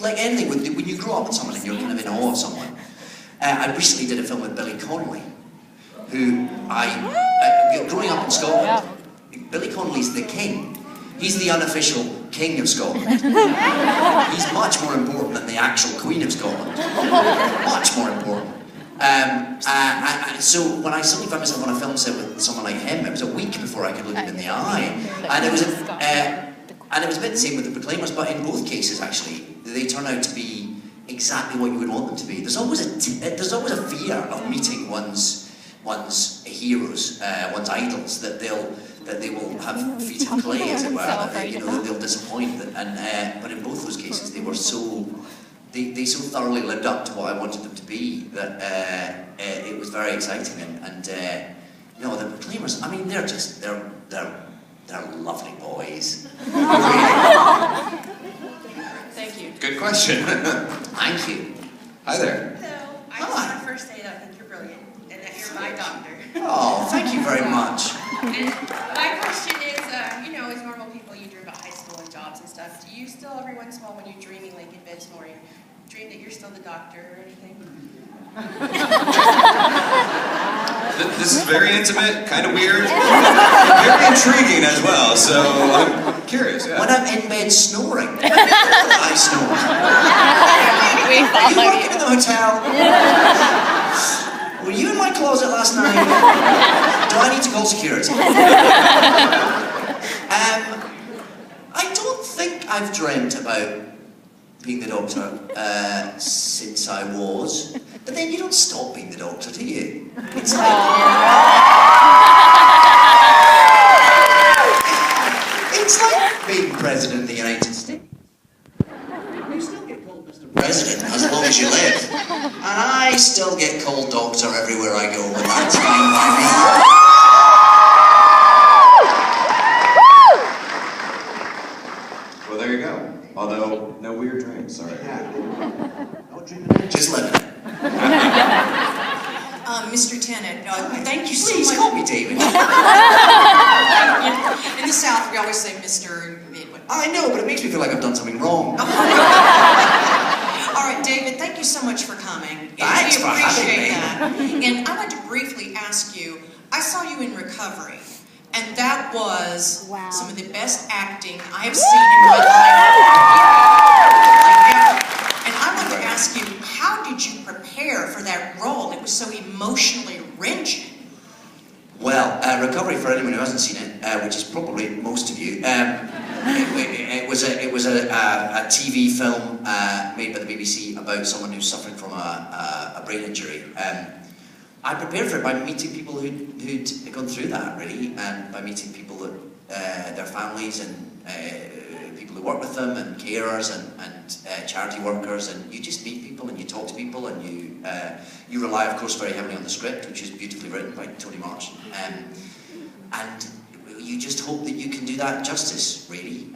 like anything, when you grow up with someone and you're kind of in awe of someone. I recently did a film with Billy Connolly, who growing up in Scotland, Billy Connolly's the king. He's the unofficial king of Scotland. He's much more important than the actual Queen of Scotland. Much more important. So when I suddenly found myself on a film set with someone like him, it was a week before I could look him in the eye. And it was a bit the same with the Proclaimers, but in both cases actually, they turn out to be exactly what you would want them to be. There's always a fear of meeting one's heroes, one's idols, that they will have feet of clay, as it were, that they'll disappoint. But in both those cases, they were they so thoroughly lived up to what I wanted them to be that it was very exciting. And the Proclaimers, I mean, they're lovely boys. Thank you. Good question. Thank you. Hi there. Hello. I just want to first say that I think you're brilliant and that you're my doctor. Oh, thank you very much. And my question is, as normal people, you dream about high school and jobs and stuff. Do you still, every once in a while, when you're dreaming, like in bed snoring, dream that you're still the doctor or anything? This is very intimate, kind of weird, very intriguing as well, so I'm curious. Yeah. When I'm in bed snoring, I snore. Are you working in the hotel? Were you in my closet last night? Do I need to call security? I don't think I've dreamt about being the Doctor since I was. But then you don't stop being the Doctor, do you? It's like being President of the United States. You still get called Mr. President as long as you live. And I still get called Doctor everywhere I go, but that's fine by me. Well, there you go. Although, no weird dreams, sorry. No dreaming, just living it. Mr. Tennant, thank you so Please much. call me David. In the South, we always say Mr. I know, but it makes me feel like I've done something wrong. All right, David, thank you so much for coming. Thanks we for having appreciate me. that. And I want to briefly ask you, I saw you in Recovery, and that was some of the best acting I have seen in my life. And I want to ask you, how did you prepare for that role? It was so emotionally wrenching. Well, Recovery, for anyone who hasn't seen it, which is probably most of you, it was a TV film made by the BBC about someone who's suffering from a brain injury. I prepared for it by meeting people who'd gone through that, really, and by meeting people that their families and people who work with them, and carers and charity workers, and you just meet people and you talk to people, and you rely, of course, very heavily on the script, which is beautifully written by Tony Marsh, and you just hope that you can do that justice, really.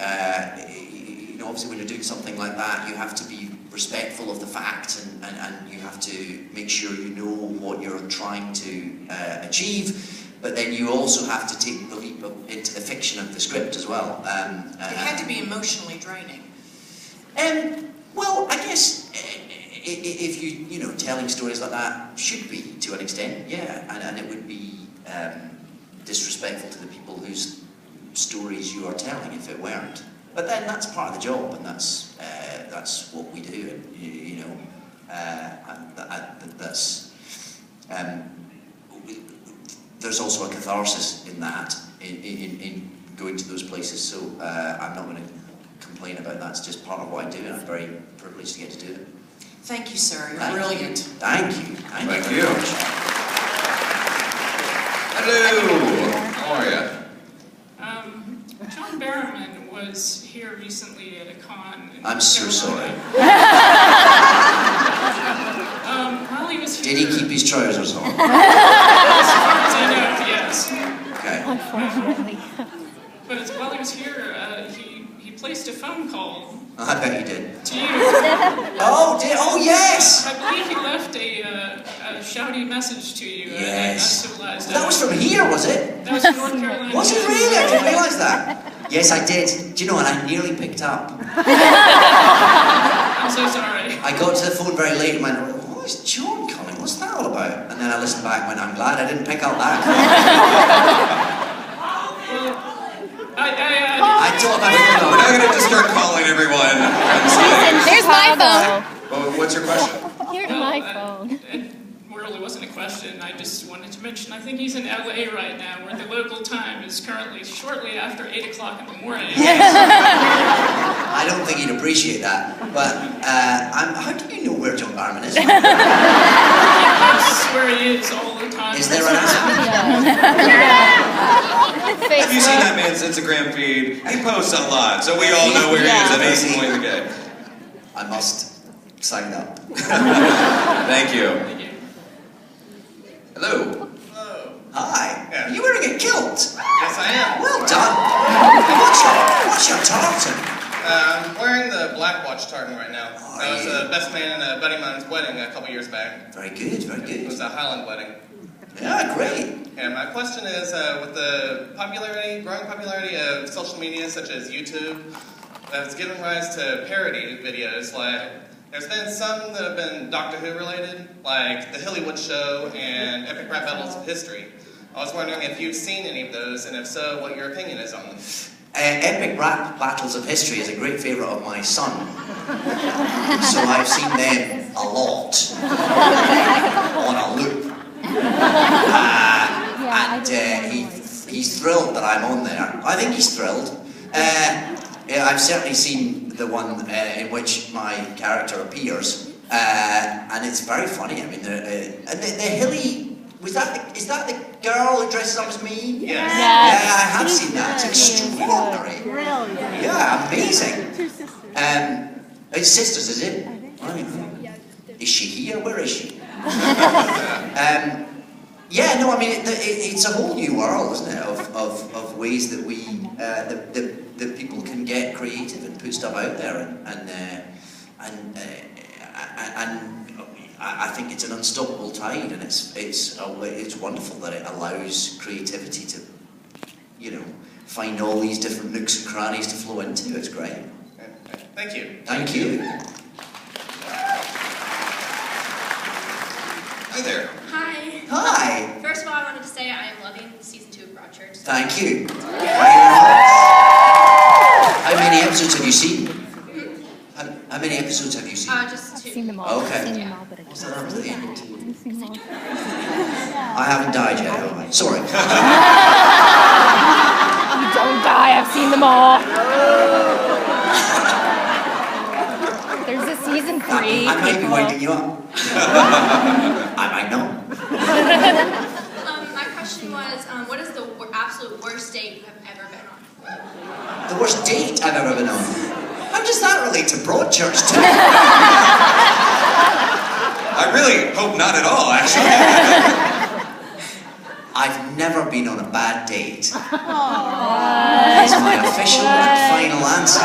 Obviously, when you're doing something like that, you have to be respectful of the facts, and you have to make sure you know what you're trying to achieve. But then you also have to take the leap into the fiction of the script as well. It had to be emotionally draining. Well, I guess if you telling stories like that should be to an extent, yeah, and it would be disrespectful to the people whose stories you are telling if it weren't. But then that's part of the job, and that's what we do, and there's also a catharsis in that, in going to those places, so I'm not going to complain about that. It's just part of what I do, and I'm very privileged to get to do it. Thank you, sir. You're brilliant. Thank you. Thank you very much. Hello. How are you? John Barrowman was here recently at a con. I'm so sorry. While he was here, Did he keep his trousers on? as far as I know, yes. Okay. Unfortunately. But while he was here, he placed a phone call I bet he did. to you. Oh, yes! I believe he left a shouty message to you. Yes. Uncivilized. That was from here, was it? That was from North Carolina. Was it really? I didn't realise that. Yes, I did. Do you know what? I nearly picked up. I late and went, "Oh, is John coming? What's that all about?" And then I listened back and went, "I'm glad I didn't pick up that." I thought We're not going to just start calling everyone. There's my phone. Well, what's your question? Here's my phone. It really wasn't a question. I just wanted to mention, I think he's in LA right now, where the local time is currently shortly after 8 o'clock in the morning. I don't think he'd appreciate that. But how do you know where John Barrowman is? That's where he is all the time. Is there an app? Have you seen that man's Instagram feed? He posts a lot, so we all know where he is at any point in the game. I must sign up. Thank you. Hello. Hello. Hi. Yeah. Are you wearing a kilt? Yes, I am. Well done. What's your tartan? I'm wearing the Black Watch tartan right now. Oh, I was yeah. a best man in a buddy of mine's wedding a couple years back. Very good, very It was good. a Highland wedding. Yeah, great. And my question is, with the growing popularity of social media such as YouTube, that's given rise to parody videos. Like, there's been some that have been Doctor Who related, like The Hillywood Show and Epic Rap Battles of History. I was wondering if you've seen any of those, and if so, what your opinion is on them. Epic Rap Battles of History is a great favourite of my son. So I've seen them a lot. On a loop. He's thrilled that I'm on there. I think he's thrilled. Yeah, I've certainly seen the one in which my character appears, and it's very funny. I mean, the Hilly. Is that the girl who dresses up as me? Yes. Yeah, I have seen that. It's extraordinary. Brilliant. Yeah, amazing. Two sisters. It's sisters, is it? Right. Is she here? Where is she? Yeah, no, I mean, it's a whole new world, isn't it, of ways that we, that people can get creative and put stuff out there, and I think it's an unstoppable tide, and it's wonderful that it allows creativity to, find all these different nooks and crannies to flow into. It's great. Thank you. Thank you. Hi there. Hi. Hi. First of all, I wanted to say I am loving season 2 of Broadchurch. Thank you. How many episodes have you seen? How many episodes have you seen? Just 2. I've seen them all. Okay. I've seen them all, but I What's that up to the end? I've seen them all. I haven't died yet, have I? Sorry. Don't die, I've seen them all. There's a season 3. I might be winding you up. I might not. My question was, what is the absolute worst date you have ever been on? The worst date I've ever been on. How does that relate to Broadchurch too? I really hope not at all, actually. I've never been on a bad date. That's my official and final answer.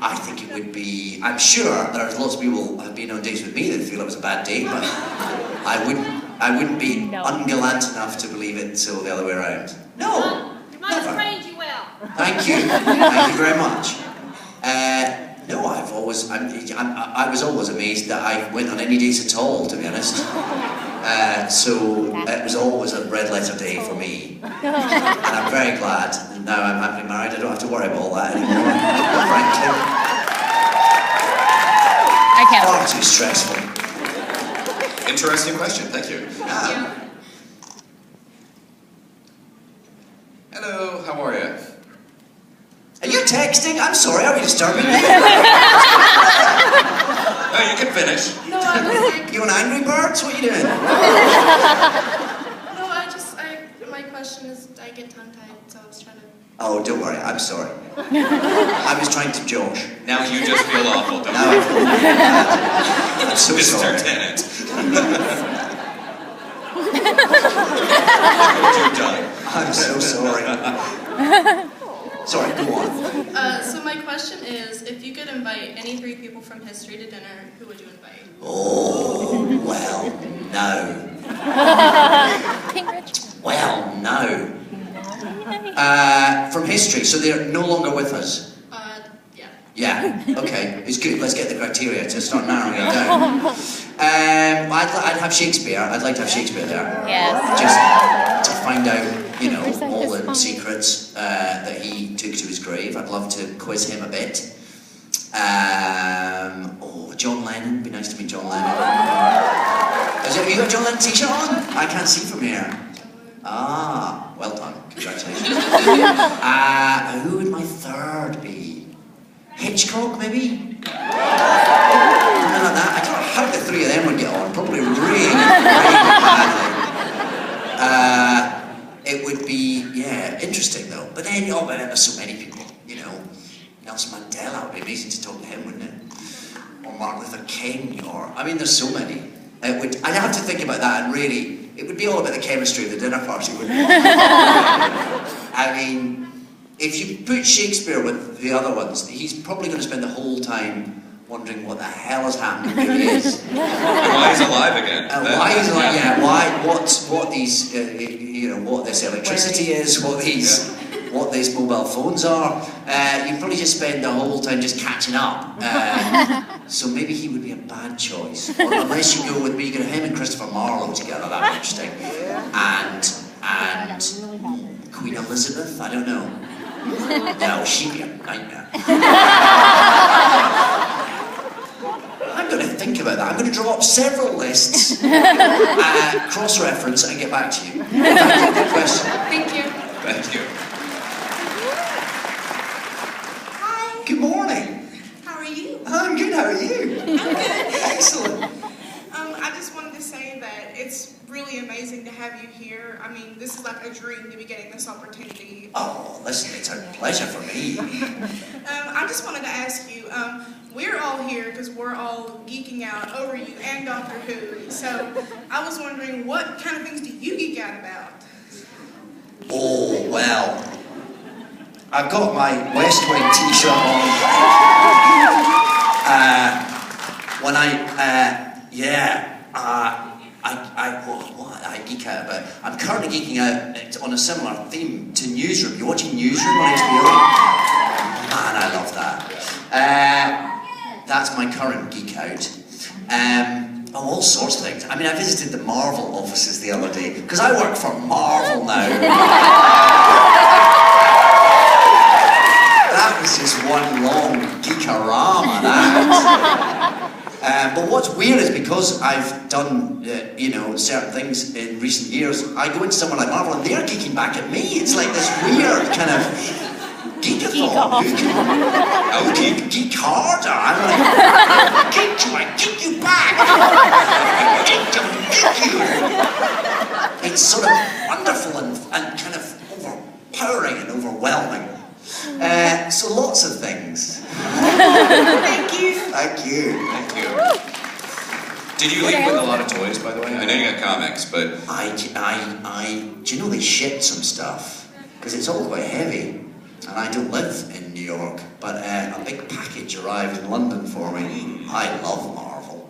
I think it would be. I'm sure there's lots of people who have been on dates with me that feel it was a bad date, but I wouldn't be ungallant enough to believe it till the other way around. No. Your mother's trained you well. Thank you. Thank you very much. No, I was always amazed that I went on any dates at all, to be honest. So it was always a red letter day for me. And I'm very glad that now I'm happily married. I don't have to worry about all that anymore. Frankly. I can't. Far too stressful. Interesting question, thank you. Hello, how are you? Are you texting? I'm sorry, are we disturbing you? Oh, you can finish. No, I was like, You on Angry Birds? What are you doing? my question is, I get tongue-tied, so I was trying to... Oh, don't worry, I'm sorry. I was trying to Josh. Now you just feel awful, don't Now you? I feel bad. I'm so Mr. sorry. Tennant. You're done. I'm so sorry. Sorry, go on. So my question is, if you could invite any 3 people from history to dinner, who would you invite? Oh, well, no. Well, no. From history, so they're no longer with us. Yeah. Yeah, okay, it's good. Let's get the criteria to start narrowing it down. I'd have Shakespeare. I'd like to have Shakespeare there. Yes. Just to find out, you know, all the secrets that he took to his grave. I'd love to quiz him a bit. John Lennon. It'd be nice to meet John Lennon. Have you got John Lennon t-shirt on? I can't see from here. Ah, well done. Congratulations. Who would my third be? Hitchcock, maybe? Something like that. I don't know how the three of them would get on. Probably really badly. It would be, yeah, interesting though. But then, there's so many people, you know. Nelson Mandela, would be amazing to talk to him, wouldn't it? Or Martin Luther King, I mean, there's so many. I'd have to think about that, and really, it would be all about the chemistry of the dinner party, wouldn't it? I mean, if you put Shakespeare with the other ones, he's probably going to spend the whole time wondering what the hell has happened to who he is. And why he's alive again. Why he's alive, yeah, what these, what this electricity is, what these mobile phones are. You probably just spend the whole time just catching up. So maybe he would be a bad choice. Or unless you go with me, you go him and Christopher Marlowe together, that'd be interesting. And Queen Elizabeth, I don't know. No, she'd be a nightmare. I'm going to think about that. I'm going to draw up several lists, cross-reference, and get back to you. Thank you. Good question. Thank you. Thank you. Hi. Good morning. How are you? I'm good. How are you? I'm good. Excellent. I just wanted to say that it's really amazing to have you here. I mean, this is like a dream to be getting this opportunity. Oh, listen, it's a pleasure for me. I just wanted to ask you, we're all here because we're all geeking out over you and Doctor Who. So I was wondering, what kind of things do you geek out about? Oh, well, I've got my West Wing t-shirt on. When I geek out about. I'm currently geeking out on a similar theme to Newsroom. You watching Newsroom on HBO? Man, I love that. That's my current geek out. All sorts of things. I mean, I visited the Marvel offices the other day, because I work for Marvel now. That was just one long geekarama, that. But what's weird is because I've done, certain things in recent years, I go into someone like Marvel and they're geeking back at me. It's like this weird kind of geekathon. Who can geek harder? I'm like, geek you, I geek you back. Geek you. It's sort of wonderful and kind of overpowering and overwhelming. So lots of things. Thank you. Thank you. Thank you. Did you leave with a lot of toys, by the way? I know you got comics, but... Do you know they shipped some stuff? Because it's all quite heavy. And I don't live in New York, but a big package arrived in London for me. I love Marvel.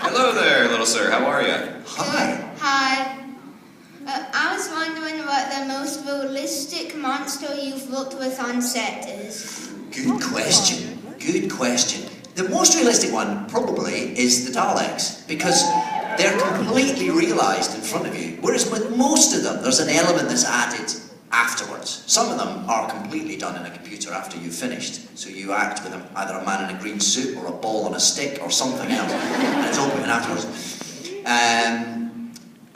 Hello there, little sir. How are you? Hi. Hi. I was wondering what the most realistic monster you've worked with on set is. Good question. Good question. The most realistic one probably is the Daleks, because they're completely realised in front of you. Whereas with most of them, there's an element that's added afterwards. Some of them are completely done in a computer after you've finished. So you act with either a man in a green suit or a ball on a stick or something else. And it's all put in afterwards.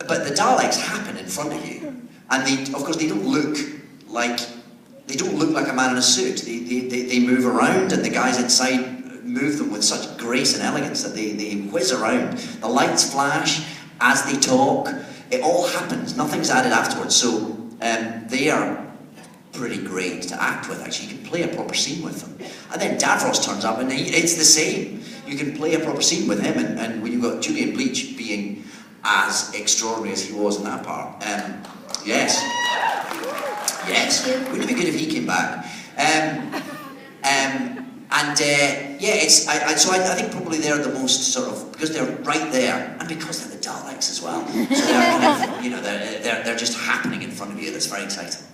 But the Daleks happen in front of you. And of course, they don't look like a man in a suit. They move around, and the guys inside move them with such grace and elegance that they whiz around. The lights flash as they talk. It all happens. Nothing's added afterwards. So they are pretty great to act with, actually. You can play a proper scene with them. And then Davros turns up, and it's the same. You can play a proper scene with him, and when you've got Julian Bleach being as extraordinary as he was in that part. Yes. Wouldn't it be good if he came back? I think probably they're the most sort of, because they're right there, and because they're the Daleks as well. So they're kind of, they're just happening in front of you. That's very exciting.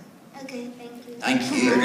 Okay, thank you. Thank you.